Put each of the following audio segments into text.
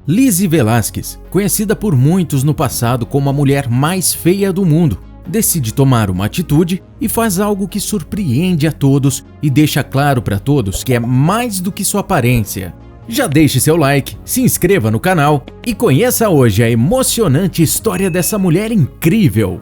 Lizzie Velasquez, conhecida por muitos no passado como a mulher mais feia do mundo, decide tomar uma atitude e faz algo que surpreende a todos e deixa claro para todos que é mais do que sua aparência. Já deixe seu like, se inscreva no canal e conheça hoje a emocionante história dessa mulher incrível.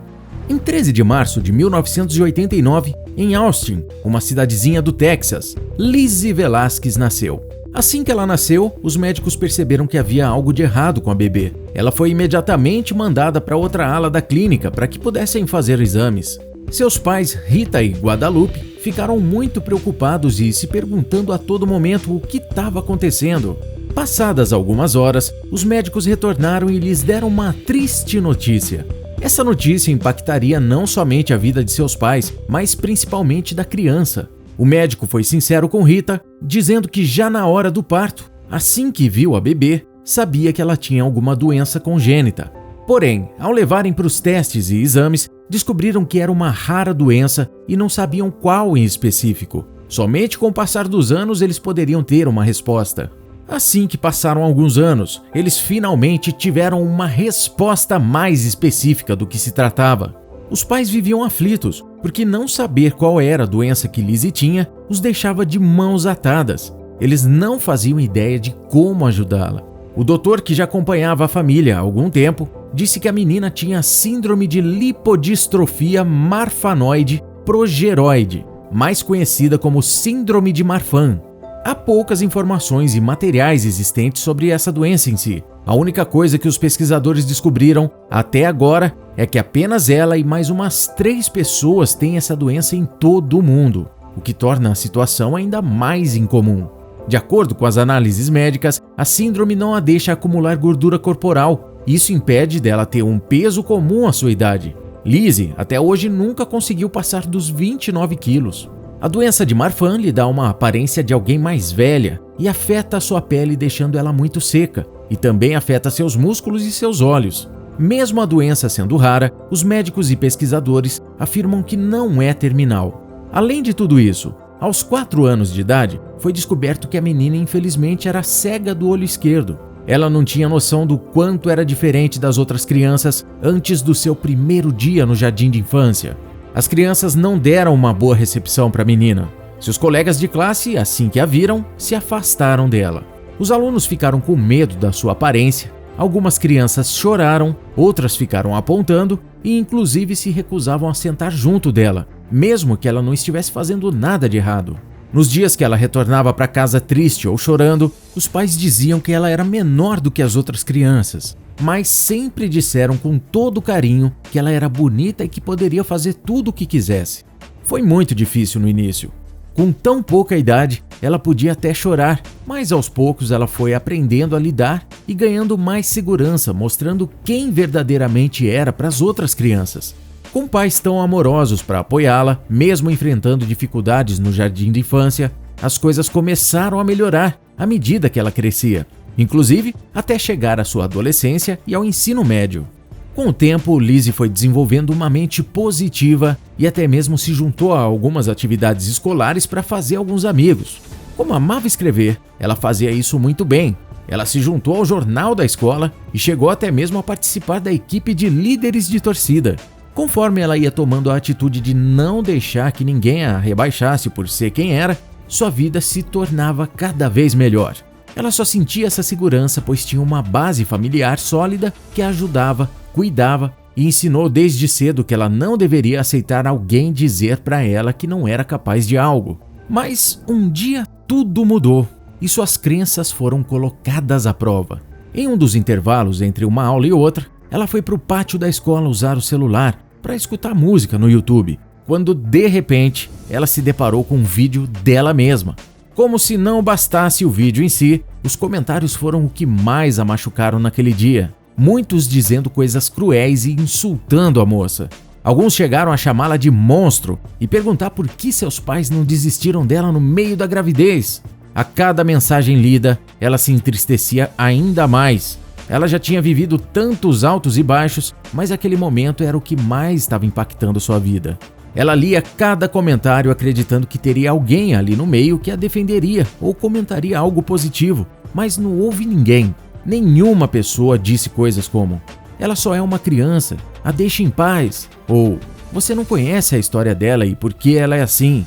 Em 13 de março de 1989, em Austin, uma cidadezinha do Texas, Lizzie Velasquez nasceu. Assim que ela nasceu, os médicos perceberam que havia algo de errado com a bebê. Ela foi imediatamente mandada para outra ala da clínica para que pudessem fazer exames. Seus pais, Rita e Guadalupe, ficaram muito preocupados e se perguntando a todo momento o que estava acontecendo. Passadas algumas horas, os médicos retornaram e lhes deram uma triste notícia. Essa notícia impactaria não somente a vida de seus pais, mas principalmente da criança. O médico foi sincero com Rita, dizendo que já na hora do parto, assim que viu a bebê, sabia que ela tinha alguma doença congênita. Porém, ao levarem para os testes e exames, descobriram que era uma rara doença e não sabiam qual em específico. Somente com o passar dos anos eles poderiam ter uma resposta. Assim que passaram alguns anos, eles finalmente tiveram uma resposta mais específica do que se tratava. Os pais viviam aflitos, porque não saber qual era a doença que Lizzie tinha os deixava de mãos atadas. Eles não faziam ideia de como ajudá-la. O doutor, que já acompanhava a família há algum tempo, disse que a menina tinha síndrome de lipodistrofia marfanoide progeroide, mais conhecida como síndrome de Marfan. Há poucas informações e materiais existentes sobre essa doença em si. A única coisa que os pesquisadores descobriram até agora é que apenas ela e mais umas 3 pessoas têm essa doença em todo o mundo, o que torna a situação ainda mais incomum. De acordo com as análises médicas, a síndrome não a deixa acumular gordura corporal. Isso impede dela ter um peso comum à sua idade. Lizzie, até hoje, nunca conseguiu passar dos 29 quilos. A doença de Marfan lhe dá uma aparência de alguém mais velha e afeta a sua pele, deixando ela muito seca, e também afeta seus músculos e seus olhos. Mesmo a doença sendo rara, os médicos e pesquisadores afirmam que não é terminal. Além de tudo isso, aos 4 anos de idade, foi descoberto que a menina infelizmente era cega do olho esquerdo. Ela não tinha noção do quanto era diferente das outras crianças antes do seu primeiro dia no jardim de infância. As crianças não deram uma boa recepção para a menina. Seus colegas de classe, assim que a viram, se afastaram dela. Os alunos ficaram com medo da sua aparência. Algumas crianças choraram, outras ficaram apontando e inclusive se recusavam a sentar junto dela, mesmo que ela não estivesse fazendo nada de errado. Nos dias que ela retornava para casa triste ou chorando, os pais diziam que ela era menor do que as outras crianças, mas sempre disseram com todo carinho que ela era bonita e que poderia fazer tudo o que quisesse. Foi muito difícil no início. Com tão pouca idade, ela podia até chorar, mas aos poucos ela foi aprendendo a lidar e ganhando mais segurança, mostrando quem verdadeiramente era para as outras crianças. Com pais tão amorosos para apoiá-la, mesmo enfrentando dificuldades no jardim de infância, as coisas começaram a melhorar à medida que ela crescia, inclusive até chegar à sua adolescência e ao ensino médio. Com o tempo, Lizzie foi desenvolvendo uma mente positiva e até mesmo se juntou a algumas atividades escolares para fazer alguns amigos. Como amava escrever, ela fazia isso muito bem. Ela se juntou ao jornal da escola e chegou até mesmo a participar da equipe de líderes de torcida. Conforme ela ia tomando a atitude de não deixar que ninguém a rebaixasse por ser quem era, sua vida se tornava cada vez melhor. Ela só sentia essa segurança pois tinha uma base familiar sólida que a ajudava, cuidava e ensinou desde cedo que ela não deveria aceitar alguém dizer para ela que não era capaz de algo. Mas um dia tudo mudou e suas crenças foram colocadas à prova. Em um dos intervalos entre uma aula e outra, ela foi para o pátio da escola usar o celular para escutar música no YouTube, quando de repente ela se deparou com um vídeo dela mesma. Como se não bastasse o vídeo em si, os comentários foram o que mais a machucaram naquele dia. Muitos dizendo coisas cruéis e insultando a moça. Alguns chegaram a chamá-la de monstro e perguntar por que seus pais não desistiram dela no meio da gravidez. A cada mensagem lida, ela se entristecia ainda mais. Ela já tinha vivido tantos altos e baixos, mas aquele momento era o que mais estava impactando sua vida. Ela lia cada comentário acreditando que teria alguém ali no meio que a defenderia ou comentaria algo positivo, mas não houve ninguém. Nenhuma pessoa disse coisas como: ela só é uma criança, a deixe em paz, ou você não conhece a história dela e por que ela é assim.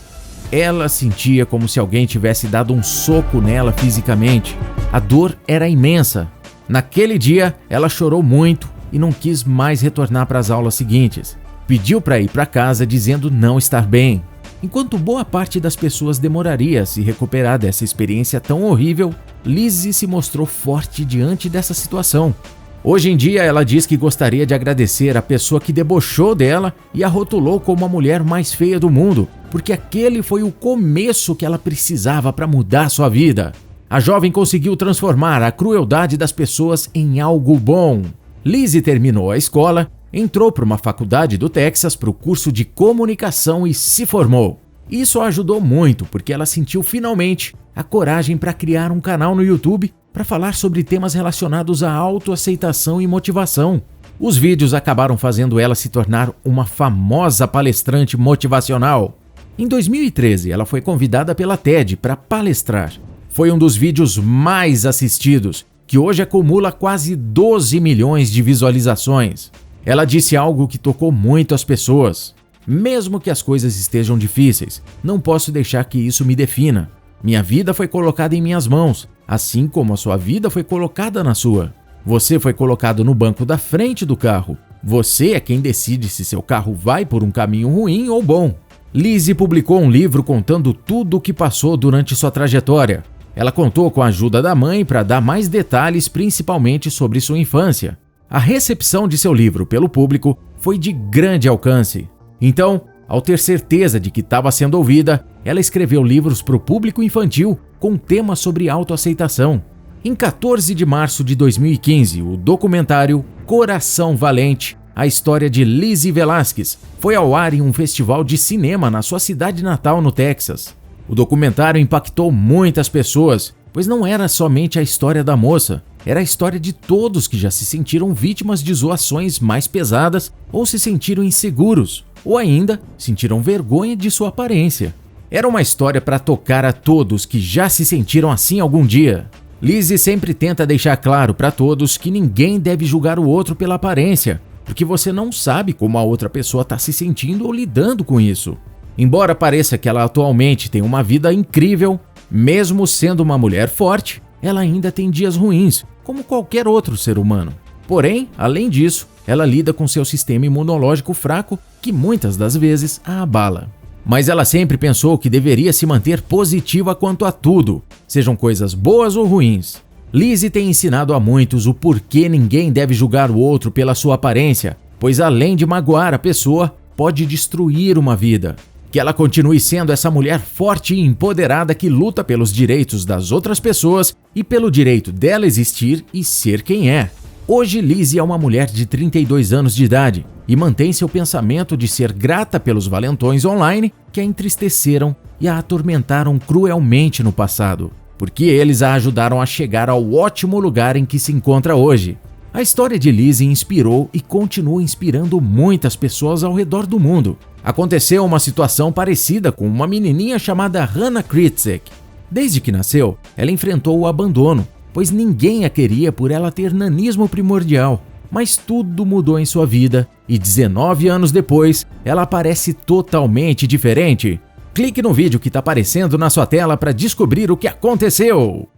Ela sentia como se alguém tivesse dado um soco nela fisicamente. A dor era imensa. Naquele dia, ela chorou muito e não quis mais retornar para as aulas seguintes. Pediu para ir para casa dizendo não estar bem. Enquanto boa parte das pessoas demoraria a se recuperar dessa experiência tão horrível, Lizzie se mostrou forte diante dessa situação. Hoje em dia, ela diz que gostaria de agradecer a pessoa que debochou dela e a rotulou como a mulher mais feia do mundo, porque aquele foi o começo que ela precisava para mudar sua vida. A jovem conseguiu transformar a crueldade das pessoas em algo bom. Lizzie terminou a escola, entrou para uma faculdade do Texas para o curso de comunicação e se formou. Isso a ajudou muito porque ela sentiu finalmente a coragem para criar um canal no YouTube para falar sobre temas relacionados à autoaceitação e motivação. Os vídeos acabaram fazendo ela se tornar uma famosa palestrante motivacional. Em 2013, ela foi convidada pela TED para palestrar. Foi um dos vídeos mais assistidos, que hoje acumula quase 12 milhões de visualizações. Ela disse algo que tocou muito as pessoas. Mesmo que as coisas estejam difíceis, não posso deixar que isso me defina. Minha vida foi colocada em minhas mãos, assim como a sua vida foi colocada na sua. Você foi colocado no banco da frente do carro. Você é quem decide se seu carro vai por um caminho ruim ou bom. Lizzie publicou um livro contando tudo o que passou durante sua trajetória. Ela contou com a ajuda da mãe para dar mais detalhes, principalmente sobre sua infância. A recepção de seu livro pelo público foi de grande alcance. Então, ao ter certeza de que estava sendo ouvida, ela escreveu livros para o público infantil com temas sobre autoaceitação. Em 14 de março de 2015, o documentário Coração Valente, a história de Lizzie Velasquez, foi ao ar em um festival de cinema na sua cidade natal no Texas. O documentário impactou muitas pessoas, pois não era somente a história da moça, era a história de todos que já se sentiram vítimas de zoações mais pesadas ou se sentiram inseguros, ou ainda sentiram vergonha de sua aparência. Era uma história para tocar a todos que já se sentiram assim algum dia. Lizzie sempre tenta deixar claro para todos que ninguém deve julgar o outro pela aparência, porque você não sabe como a outra pessoa está se sentindo ou lidando com isso. Embora pareça que ela atualmente tem uma vida incrível, mesmo sendo uma mulher forte, ela ainda tem dias ruins, como qualquer outro ser humano. Porém, além disso, ela lida com seu sistema imunológico fraco, que muitas das vezes a abala. Mas ela sempre pensou que deveria se manter positiva quanto a tudo, sejam coisas boas ou ruins. Lizzie tem ensinado a muitos o porquê ninguém deve julgar o outro pela sua aparência, pois além de magoar a pessoa, pode destruir uma vida. Que ela continue sendo essa mulher forte e empoderada que luta pelos direitos das outras pessoas e pelo direito dela existir e ser quem é. Hoje, Lizzie é uma mulher de 32 anos de idade e mantém seu pensamento de ser grata pelos valentões online que a entristeceram e a atormentaram cruelmente no passado, porque eles a ajudaram a chegar ao ótimo lugar em que se encontra hoje. A história de Lizzie inspirou e continua inspirando muitas pessoas ao redor do mundo. Aconteceu uma situação parecida com uma menininha chamada Hannah Kritzek. Desde que nasceu, ela enfrentou o abandono, pois ninguém a queria por ela ter nanismo primordial. Mas tudo mudou em sua vida e 19 anos depois, ela parece totalmente diferente. Clique no vídeo que está aparecendo na sua tela para descobrir o que aconteceu.